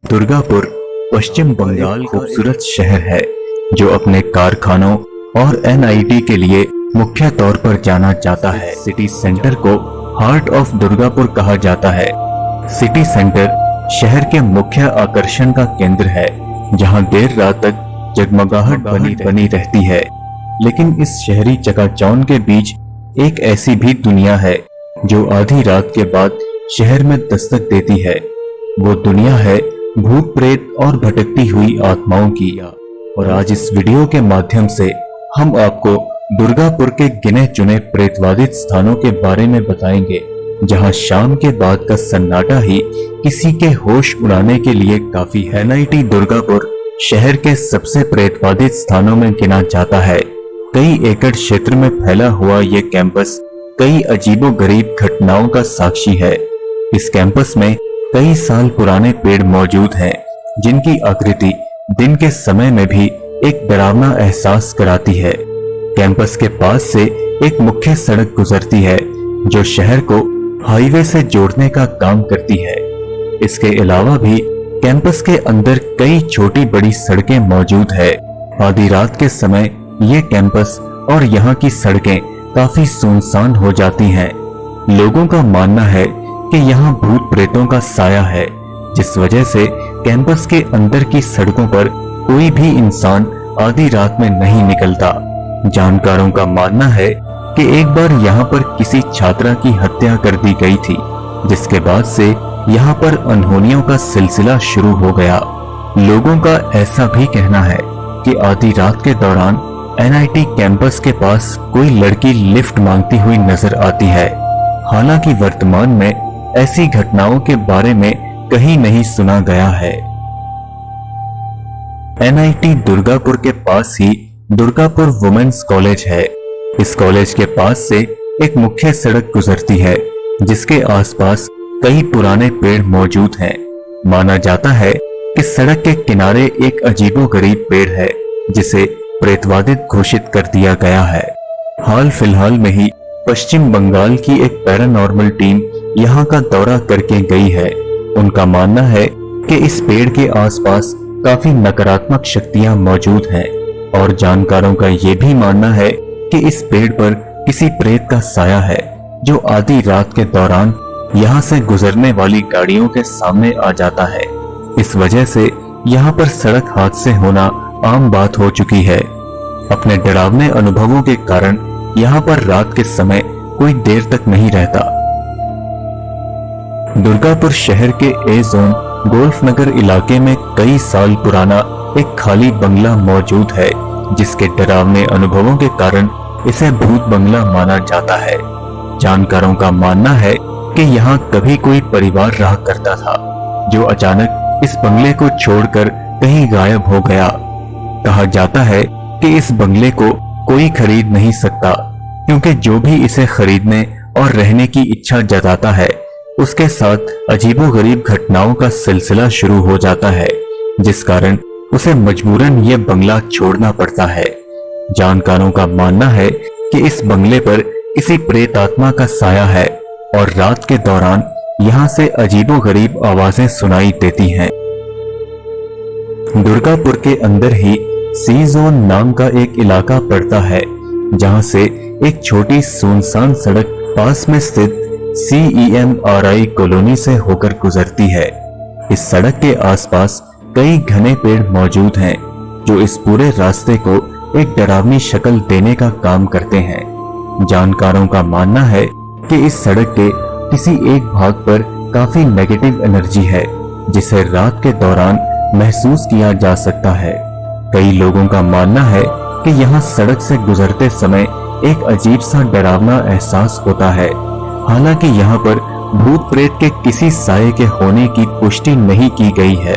दुर्गापुर पश्चिम बंगाल खूबसूरत शहर है जो अपने कारखानों और एनआईटी के लिए मुख्य तौर पर जाना जाता है। सिटी सेंटर को हार्ट ऑफ दुर्गापुर कहा जाता है। सिटी सेंटर शहर के मुख्य आकर्षण का केंद्र है, जहां देर रात तक जगमगाहट बनी रहती है। लेकिन इस शहरी चकाचौंध के बीच एक ऐसी भी दुनिया है जो आधी रात के बाद शहर में दस्तक देती है। वो दुनिया है भूत प्रेत और भटकती हुई आत्माओं की। और आज इस वीडियो के माध्यम से हम आपको दुर्गापुर के गिने चुने प्रेतवादित स्थानों के बारे में बताएंगे, जहां शाम के बाद का सन्नाटा ही किसी के होश उड़ाने के लिए काफी है। एनआईटी दुर्गापुर शहर के सबसे प्रेतवादित स्थानों में गिना जाता है। कई एकड़ क्षेत्र में फैला हुआ ये कैंपस कई अजीबोगरीब घटनाओं का साक्षी है। इस कैंपस में कई साल पुराने पेड़ मौजूद हैं, जिनकी आकृति दिन के समय में भी एक डरावना एहसास कराती है। कैंपस के पास से एक मुख्य सड़क गुजरती है जो शहर को हाईवे से जोड़ने का काम करती है। इसके अलावा भी कैंपस के अंदर कई छोटी बड़ी सड़कें मौजूद है। आधी रात के समय ये कैंपस और यहाँ की सड़कें काफी सुनसान हो जाती हैं। लोगों का मानना है कि यहाँ भूत प्रेतों का साया है, जिस वजह से कैंपस के अंदर की सड़कों पर कोई भी इंसान आधी रात में नहीं निकलता। जानकारों का मानना है कि एक बार यहाँ पर किसी छात्रा की हत्या कर दी गई थी, जिसके बाद से यहाँ पर अनहोनियों का सिलसिला शुरू हो गया। लोगों का ऐसा भी कहना है कि आधी रात के दौरान एनआईटी कैंपस के पास कोई लड़की लिफ्ट मांगती हुई नजर आती है। हालांकि वर्तमान में ऐसी घटनाओं के बारे में कहीं नहीं सुना गया है। एनआईटी दुर्गापुर के पास ही दुर्गापुर वुमेन्स कॉलेज है। इस कॉलेज के पास से एक मुख्य सड़क गुजरती है, जिसके आसपास कई पुराने पेड़ मौजूद हैं। माना जाता है कि सड़क के किनारे एक अजीबोगरीब पेड़ है, जिसे प्रेतवादित घोषित कर दिया गया है। हाल फिलहाल में ही पश्चिम बंगाल की एक पैरानॉर्मल टीम यहाँ का दौरा करके गई है। उनका मानना है कि इस पेड़ के आसपास काफी नकारात्मक शक्तियां मौजूद हैं, और जानकारों का ये भी मानना है कि इस पेड़ पर किसी प्रेत का साया है, जो आधी रात के दौरान यहाँ से गुजरने वाली गाड़ियों के सामने आ जाता है। इस वजह से यहाँ पर सड़क हादसे होना आम बात हो चुकी है। अपने डरावने अनुभवों के कारण यहाँ पर रात के समय कोई देर तक नहीं रहता। दुर्गापुर शहर के ए जोन गोल्फ नगर इलाके में कई साल पुराना एक खाली बंगला मौजूद है, जिसके डरावने अनुभवों के कारण इसे भूत बंगला माना जाता है। जानकारों का मानना है कि यहाँ कभी कोई परिवार रहा करता था, जो अचानक इस बंगले को छोड़कर कहीं गायब हो गया। कहा जाता है कि इस बंगले को कोई खरीद नहीं सकता, क्योंकि जो भी इसे खरीदने और रहने की इच्छा जताता है, उसके साथ अजीबोगरीब घटनाओं का सिलसिला शुरू हो जाता है, जिस कारण उसे मजबूरन ये बंगला छोड़ना पड़ता है। जानकारों का मानना है कि इस बंगले पर किसी प्रेत आत्मा का साया है, और रात के दौरान यहाँ से अजीबोगरीब आवाजें सुनाई देती हैं। दुर्गापुर के अंदर ही सी जोन नाम का एक इलाका पड़ता है, जहां से एक छोटी सुनसान सड़क पास में स्थित CEMRI कॉलोनी से होकर गुजरती है। इस सड़क के आसपास कई घने पेड़ मौजूद हैं, जो इस पूरे रास्ते को एक डरावनी शक्ल देने का काम करते हैं। जानकारों का मानना है कि इस सड़क के किसी एक भाग पर काफी नेगेटिव एनर्जी है, जिसे रात के दौरान महसूस किया जा सकता है। कई लोगों का मानना है कि यहाँ सड़क से गुजरते समय एक अजीब सा डरावना एहसास होता है। हालांकि यहाँ पर भूत प्रेत के किसी साये के होने की पुष्टि नहीं की गई है।